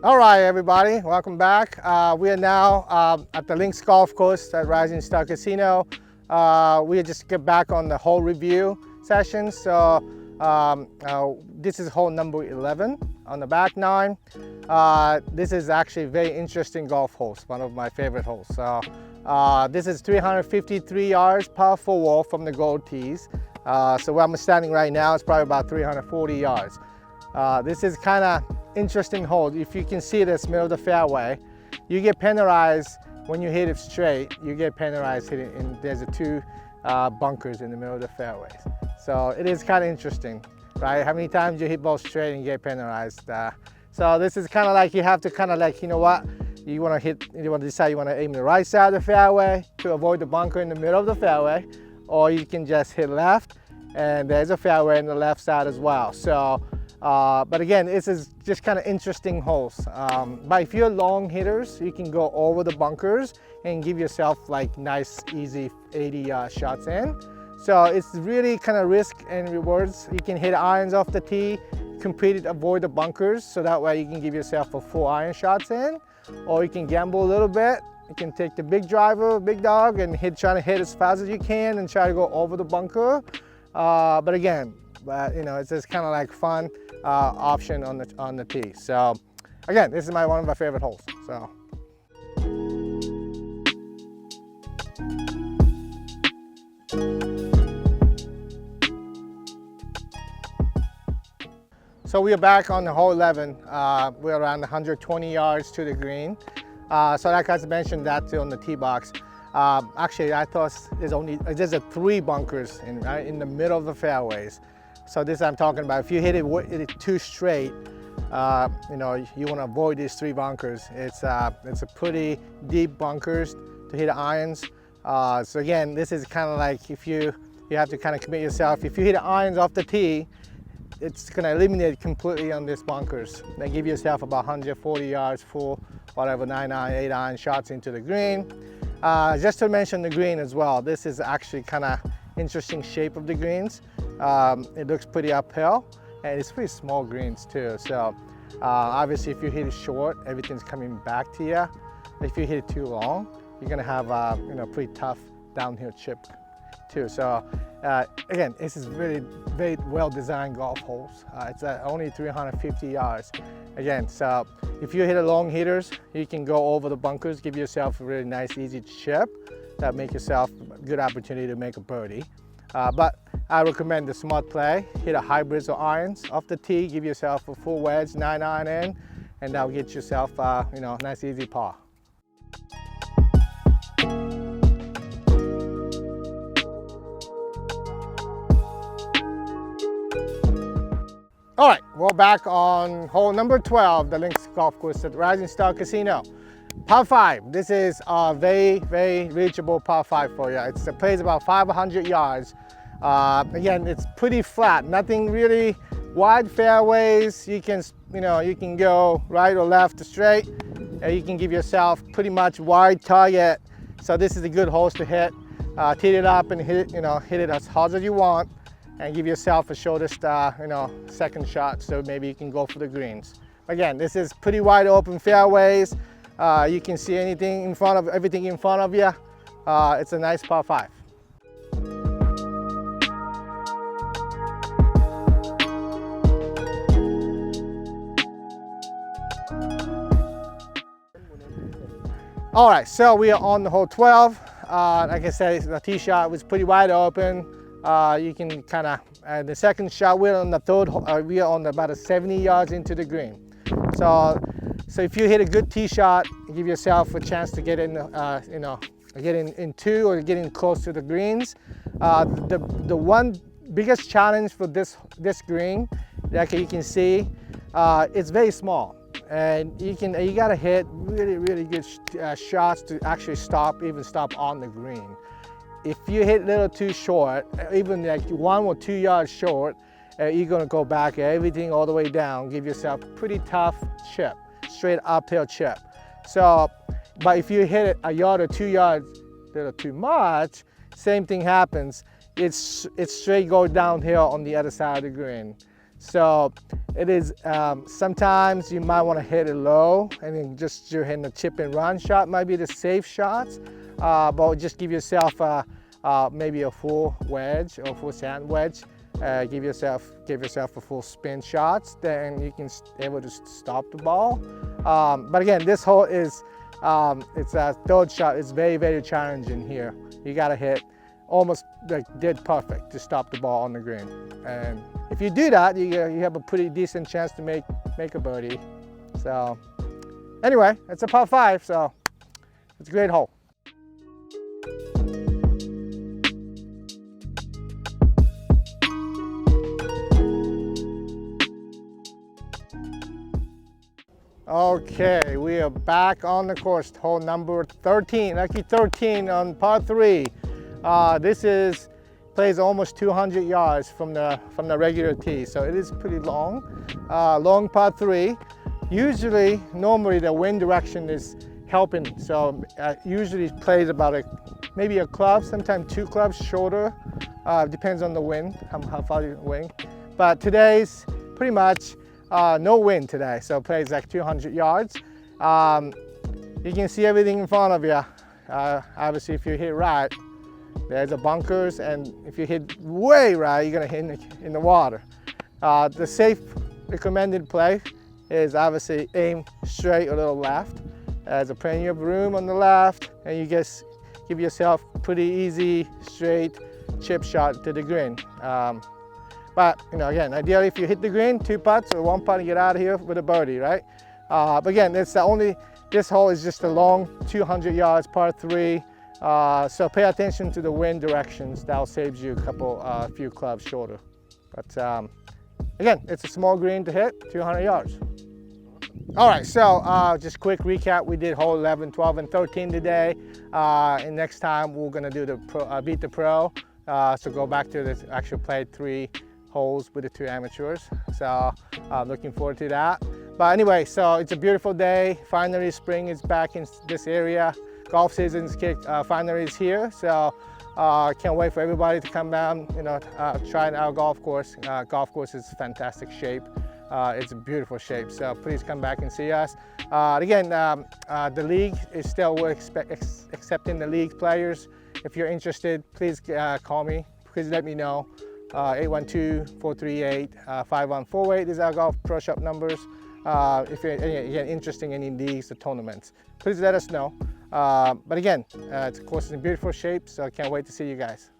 All right, everybody, welcome back. We are now at the Links Golf Course at Rising Star Casino. We just get back on the hole review session. So this is hole number 11 on the back nine. This is actually a very interesting golf hole, one of my favorite holes. So this is 353 yards par 4 from the gold tees. So where I'm standing right now is probably about 340 yards. This is kind of interesting hole. If you can see this middle of the fairway, you get penalized when you hit it straight. You get penalized hitting, and there's two bunkers in the middle of the fairways. So it is kind of interesting, right? How many times you hit balls straight and you get penalized. So this is kind of like you have to kind of like, you know what, you want to hit, you want to decide you want to aim the right side of the fairway to avoid the bunker in the middle of the fairway, or you can just hit left and there's a fairway on the left side as well. So but again, this is just kind of interesting holes. But if you're long hitters, you can go over the bunkers and give yourself like nice, easy 80 shots in. So it's really kind of risk and rewards. You can hit irons off the tee, completely avoid the bunkers, so that way you can give yourself a full iron shots in. Or you can gamble a little bit. You can take the big driver, big dog, and try to hit as fast as you can and try to go over the bunker. But again, you know, it's just kind of like fun option on the tee. So again, this is one of my favorite holes. So we are back on the hole 11. We're around 120 yards to the green. So like I mentioned that too on the tee box. Actually, I thought there's 3 bunkers in the middle of the fairways. So this I'm talking about. If you hit it too straight, you know, you want to avoid these 3 bunkers. It's a pretty deep bunkers to hit irons. So again, this is kind of like if you have to kind of commit yourself. If you hit irons off the tee, it's going to eliminate completely on these bunkers. Then give yourself about 140 yards full, whatever 9 iron, 8 iron shots into the green. Just to mention the green as well. This is actually kind of interesting shape of the greens. It looks pretty uphill, and it's pretty small greens too. So obviously if you hit it short, everything's coming back to you. If you hit it too long, you're gonna have you know, pretty tough downhill chip too. So again, this is very well designed golf holes. It's only 350 yards. Again, so if you hit a long hitters, you can go over the bunkers, give yourself a really nice easy chip that make yourself a good opportunity to make a birdie. But I recommend the smart play. Hit a hybrids or irons off the tee, give yourself a full wedge, 9 iron in, and that'll get yourself you know, nice easy par. All right, we're back on hole number 12, the Links Golf Course at Rising Star Casino. Par 5. This is a very reachable par 5 for you. It plays about 500 yards. Again, it's pretty flat. Nothing really wide fairways. You can go right or left or straight. You can give yourself pretty much wide target. So this is a good hole to hit. Tee it up and hit it as hard as you want, and give yourself a shortest second shot, so maybe you can go for the greens. Again, this is pretty wide open fairways. You can see everything in front of you. It's a nice par 5. All right, so we are on the hole 12. Like I said, the tee shot was pretty wide open. You can kind of, the second shot, we're on the third, we are on about 70 yards into the green. So if you hit a good tee shot, give yourself a chance to get in, get in 2 or get in close to the greens. The one biggest challenge for this green, like you can see, it's very small, and you gotta hit really good shots to actually stop on the green. If you hit a little too short, even like 1 or 2 yards short, you're gonna go back everything all the way down, give yourself a pretty tough chip, straight uphill chip. So, but if you hit it a yard or 2 yards a little too much, same thing happens. It's straight go downhill on the other side of the green. So it is, sometimes you might want to hit it low and then just you're hitting the chip and run shot might be the safe shots, but just give yourself maybe a full wedge or full sand wedge. Give yourself a full spin shots, then you can able to stop the ball. But again, this hole is it's a third shot. It's very, very challenging here. You gotta hit almost like dead perfect to stop the ball on the green. And if you do that, you have a pretty decent chance to make a birdie. So anyway, it's a par 5, so it's a great hole. Okay, we are back on the course, hole number 13, lucky 13 on par 3. This plays almost 200 yards from the regular tee, so it is pretty long. Long par 3. Normally the wind direction is helping, so usually it plays about maybe a club, sometimes 2 clubs shorter. Depends on the wind, how far you wing. But today's pretty much no wind today, so it plays like 200 yards. You can see everything in front of you. Obviously, if you hit right, there's the bunkers, and if you hit way right, you're gonna hit in the water. The safe recommended play is obviously aim straight a little left. There's a plenty of room on the left, and you just give yourself pretty easy, straight chip shot to the green. But again, ideally if you hit the green, 2 putts or 1 putt and get out of here with a birdie, right? But again, this hole is just a long 200 yards, par 3. So pay attention to the wind directions. That'll save you a few clubs shorter. But again, it's a small green to hit, 200 yards. All right, so just quick recap. We did hole 11, 12, and 13 today. And next time we're gonna do the beat the pro. So go back to the actual play 3 holes with the 2 amateurs. So looking forward to that. But anyway, so it's a beautiful day. Finally, spring is back in this area. Golf season's finally is here. So can't wait for everybody to come down, try our golf course. Golf course is fantastic shape. It's a beautiful shape. So please come back and see us. Again, the league is still accepting the league players. If you're interested, please call me. Please let me know. 812-438-5148 is our golf pro shop numbers. If you're interested in any leagues or tournaments, please let us know. But again, the course is in beautiful shape, so I can't wait to see you guys.